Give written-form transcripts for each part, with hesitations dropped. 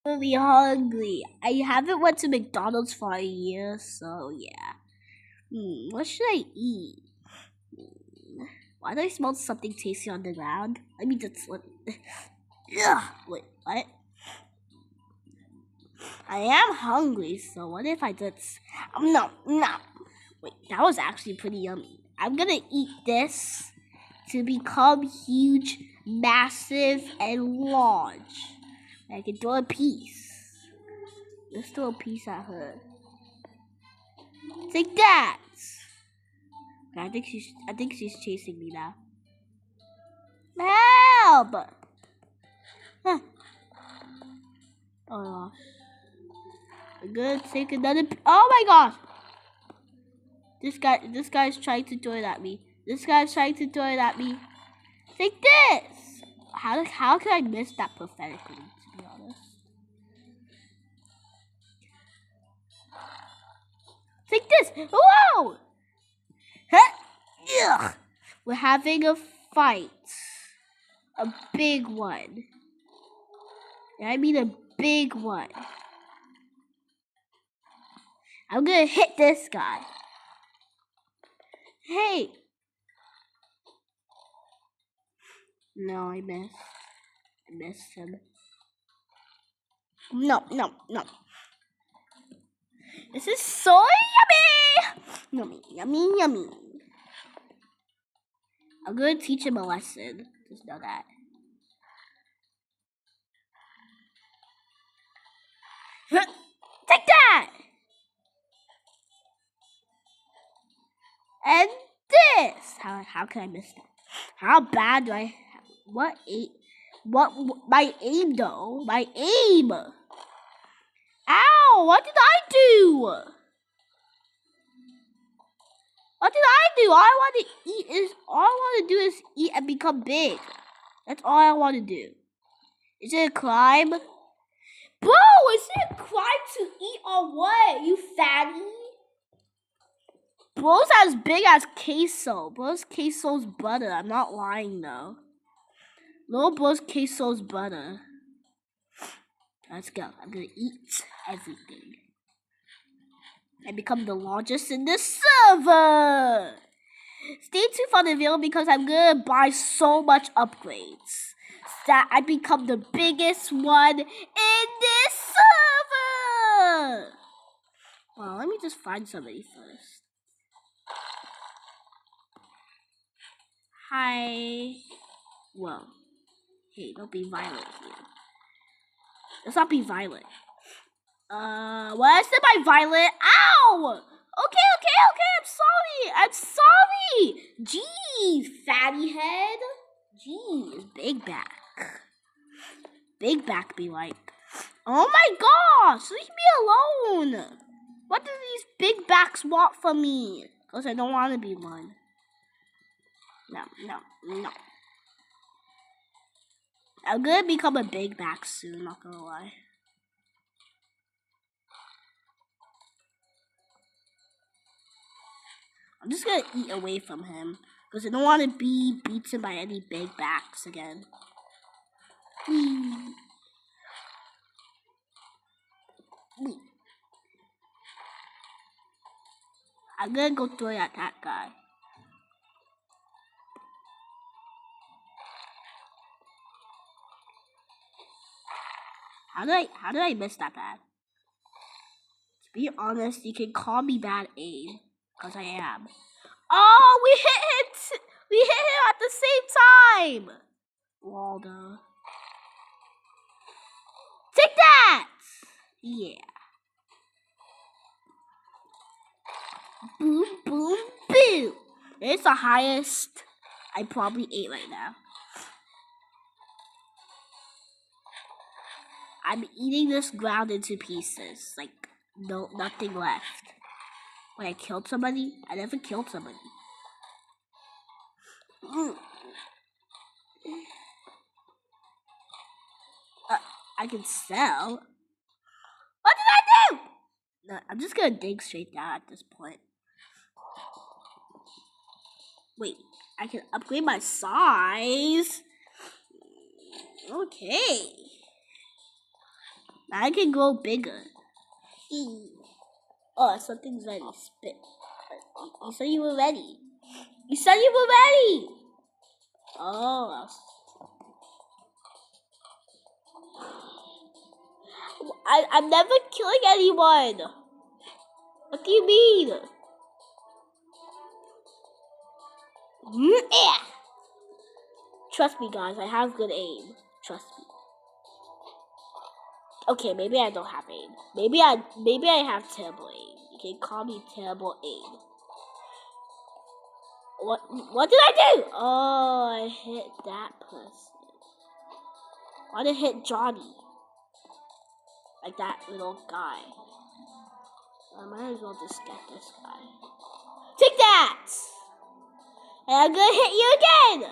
really hungry. I haven't went to McDonald's for a year, so yeah. What should I eat? Why do I smell something tasty on the ground? Let me just let. Ugh, wait, what? I am hungry, so what if I just? No. Wait, that was actually pretty yummy. I'm gonna eat this to become huge, massive, and large. I can throw a piece. Let's throw a piece at her. Take that. I think she's chasing me now. Help! Huh. Oh gosh. I'm gonna take another. Oh my gosh! This guy's trying to throw it at me. Take this! How can I miss that prophetically, to be honest? Take this! Whoa! Huh? Ugh. We're having a fight. A big one. I mean a big one. I'm gonna hit this guy. Hey! No, I missed. I missed him. No. This is so yummy! Yummy. I'm gonna teach him a lesson. Just know that. Take that! And this! How can I miss that? How bad do I have? What my aim though? My aim! Ow! What did I do? All I want to do is eat and become big. That's all I want to do. Is it a climb? Bro, is it a climb to eat or what? You fatty? Bro's as big as queso. Bro's queso's butter. I'm not lying though. Little bro's queso's butter. Let's go. I'm gonna eat everything. I become the largest in the server. Stay tuned for the video because I'm gonna buy so much upgrades that I become the biggest one in this server. Well, let me just find somebody first. Hi. Whoa. Hey, don't be violent here. Let's not be violent. What? Is my violent? Ow! Okay. I'm sorry. Jeez, fatty head. Jeez, big back. Big back be like. Oh my gosh, leave me alone. What do these big backs want from me? Because I don't want to be one. No. I'm gonna become a big back soon, not gonna lie. I'm just gonna eat away from him because I don't want to be beaten by any big backs again. I'm gonna go throw at that guy. How did I miss that bad? To be honest, you can call me bad aim, because I am. Oh, we hit him at the same time! Waldo. Take that! Yeah. Boom. It's the highest I probably ate right now. I'm eating this ground into pieces. Like, nothing left. When I killed somebody, I never killed somebody. I can sell. What did I do? No, I'm just gonna dig straight down at this point. Wait, I can upgrade my size. Okay. Now I can grow bigger. Oh, something's ready. Spit. You said you were ready. You said you were ready. Oh. I'm never killing anyone. What do you mean? Yeah. Trust me, guys. I have good aim. Trust me. Okay, maybe I don't have aim. Maybe I have terrible aim. You can call me terrible aim. What did I do? Oh, I hit that person. Why did I hit Johnny? Like that little guy. I might as well just get this guy. Take that! And I'm gonna hit you again!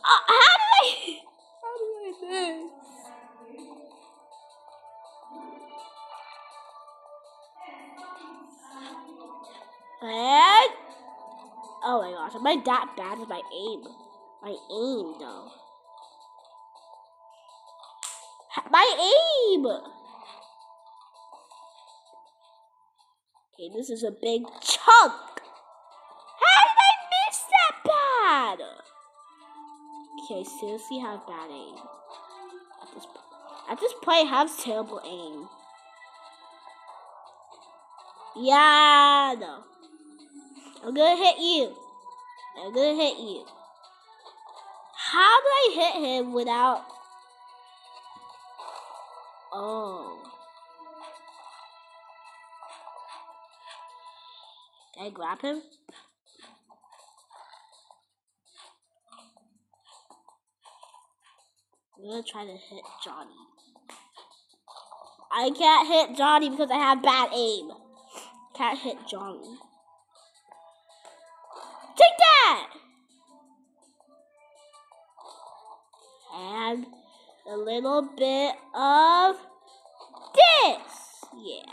How do I miss? And oh my gosh, am I that bad with my aim? My aim though. My aim! Okay, this is a big chunk. How did I miss that bad? Okay, I seriously have bad aim. At this point, I have terrible aim. Yeah, no. I'm gonna hit you. I'm gonna hit you. How do I hit him without... Oh. Can I grab him? I'm gonna try to hit Johnny. I can't hit Johnny because I have bad aim. Can't hit Johnny. Take that! And a little bit of this. Yeah.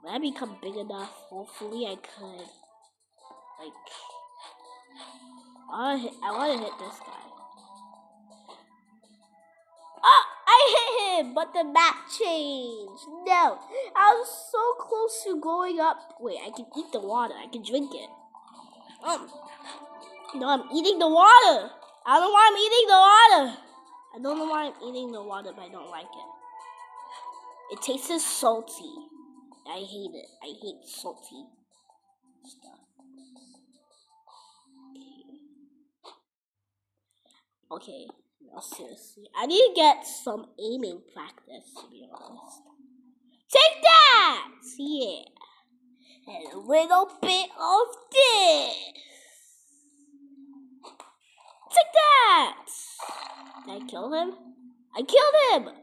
When I become big enough, hopefully I could, like, I want to hit this guy. Oh, I hit him, but the map changed. No, I was so close to going up. Wait, I can eat the water. I can drink it. No, I'm eating the water. I don't know why I'm eating the water. I don't know why I'm eating the water, but I don't like it. It tastes salty. I hate it. I hate salty stuff. Okay, no, seriously. I need to get some aiming practice, to be honest. Take that! Yeah. And a little bit of this. Take that! Did I kill him? I killed him!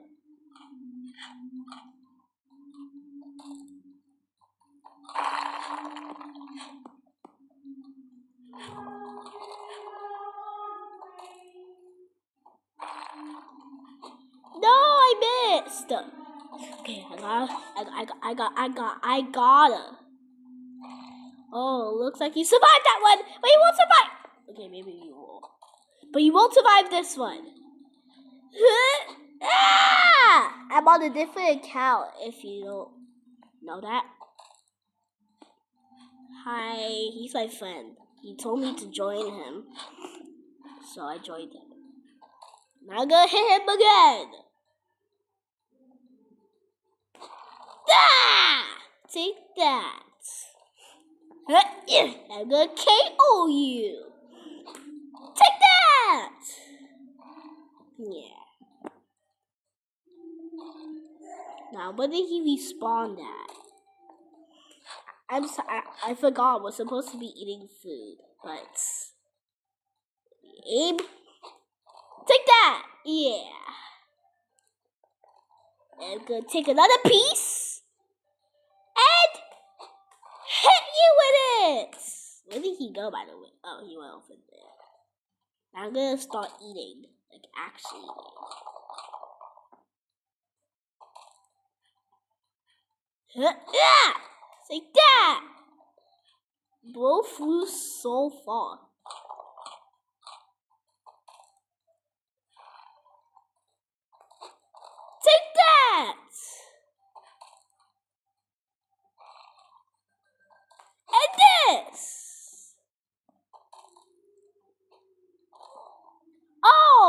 No, I missed. Okay, I got her. Oh, looks like you survived that one, but you won't survive. Okay, maybe you will, but you won't survive this one. I'm on a different account. If you don't know that. Hi, he's my friend. He told me to join him, so I joined him. Now I'm gonna hit him again. Ah! Take that. I'm gonna KO you. Take that. Yeah. Now, where did he respawn at? I forgot. We're supposed to be eating food, but Abe, take that. Yeah. I'm gonna take another piece and hit you with it. Where did he go, by the way? Oh, he went over there. Now I'm gonna start eating, like actually eating. Like that. Bro flew so far.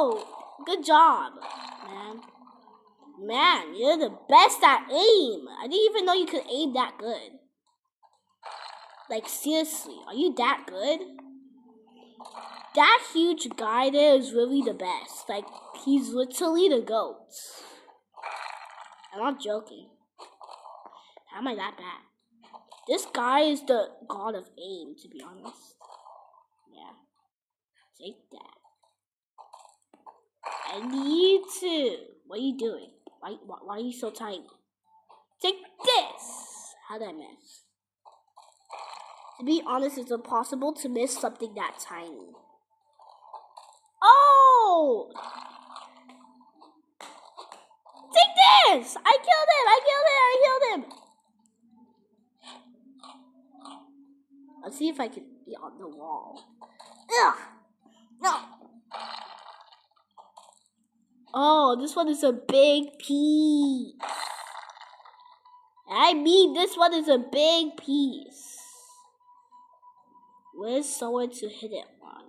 Oh! Good job, man. Man, you're the best at aim. I didn't even know you could aim that good. Like, seriously, are you that good? That huge guy there is really the best. Like, he's literally the GOAT. I'm not joking. How am I that bad? This guy is the god of aim, to be honest. Yeah. Take that. I need to. What are you doing? Why are you so tiny? Take this! How did I miss? To be honest, it's impossible to miss something that tiny. Oh! Take this! I killed him! Let's see if I can be on the wall. Ugh! No! Oh, this one is a big piece. I mean, this one is a big piece. Where's someone to hit it on?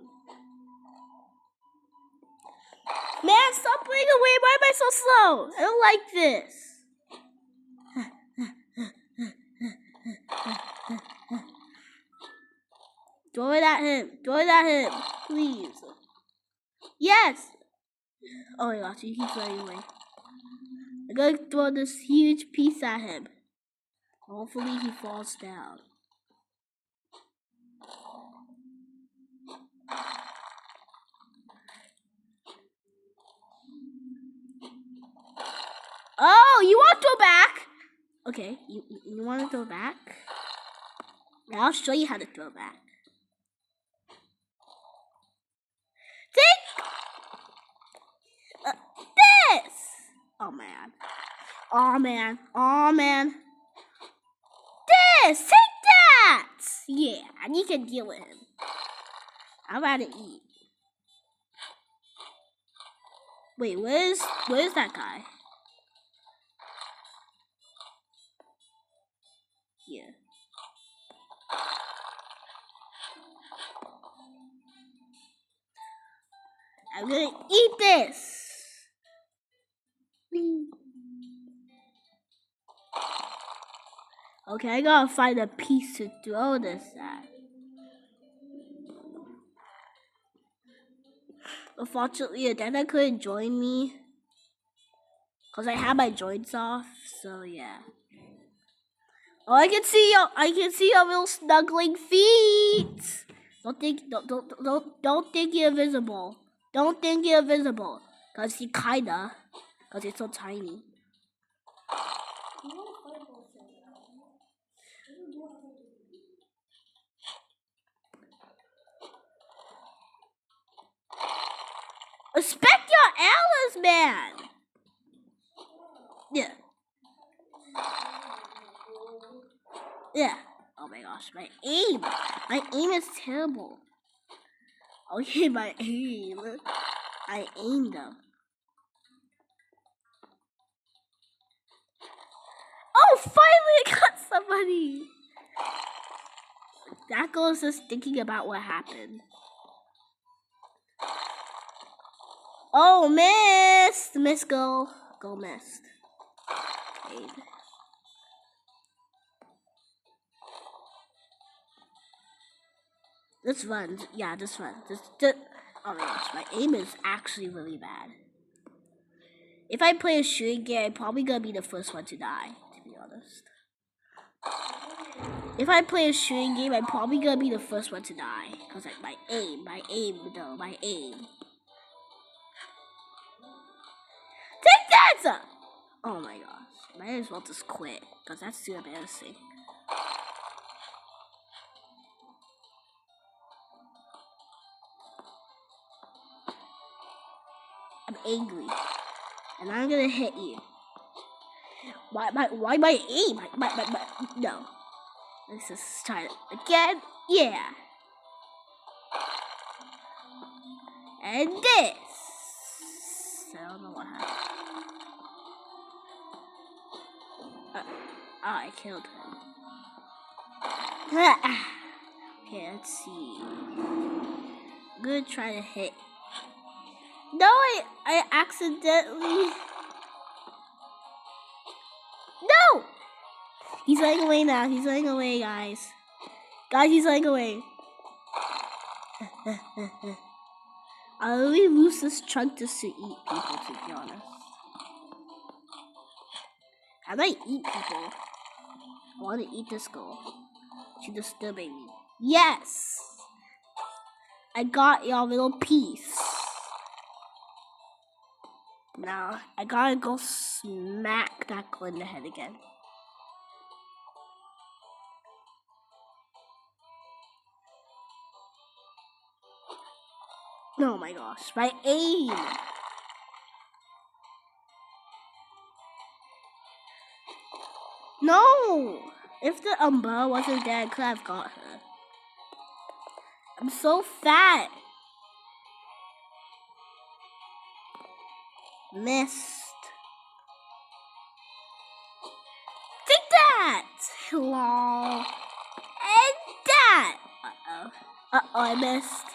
Man, stop playing away. Why am I so slow? I don't like this. Throw it at him. Throw it at him. Please. Yes. Oh my gosh, he keeps running away. I'm going to throw this huge piece at him. Hopefully he falls down. Oh, you want to throw back? Okay, you want to throw back? Now I'll show you how to throw back. Take this! Oh man. Oh man. Oh man. This! Take that! Yeah, and you can deal with him. I'm about to eat. Wait, where's that guy? Here. I'm gonna eat this. Okay, I gotta find a piece to throw this at. Unfortunately, Adana couldn't join me because I had my joints off. So yeah. Oh, I can see your little snuggling feet. Don't think you're invisible. Don't think you're invisible, cause you're so tiny. Respect your elders, man. Yeah. Yeah. Oh my gosh, my aim is terrible. Okay, my aim. I aimed them. Oh, finally I got somebody. That girl is just thinking about what happened. Oh, missed. Miss girl. Go missed. Okay. This run. Yeah, this run. Oh my gosh, my aim is actually really bad. If I play a shooting game, I'm probably gonna be the first one to die, to be honest. If I play a shooting game, I'm probably gonna be the first one to die. Cause like my aim. Take that! Oh my gosh, might as well just quit, cause that's too embarrassing. I'm angry, and I'm gonna hit you. Why my aim? No. Let's just try it again. Yeah. And this. I don't know what happened. I killed him. Okay, let's see. I'm gonna try to hit No, I accidentally. No! He's running away now. He's running away, guys. Guys, he's running away. I really lose this chunk just to eat people, to be honest. I might eat people. I want to eat this girl. She disturbing me. Yes! I got your little piece. Now, I gotta go smack that girl in the head again. Oh my gosh, my aim! No! If the umbrella wasn't there, I could have got her. I'm so fat! Missed. Take that! Lol. And that! Uh-oh. Uh-oh, I missed.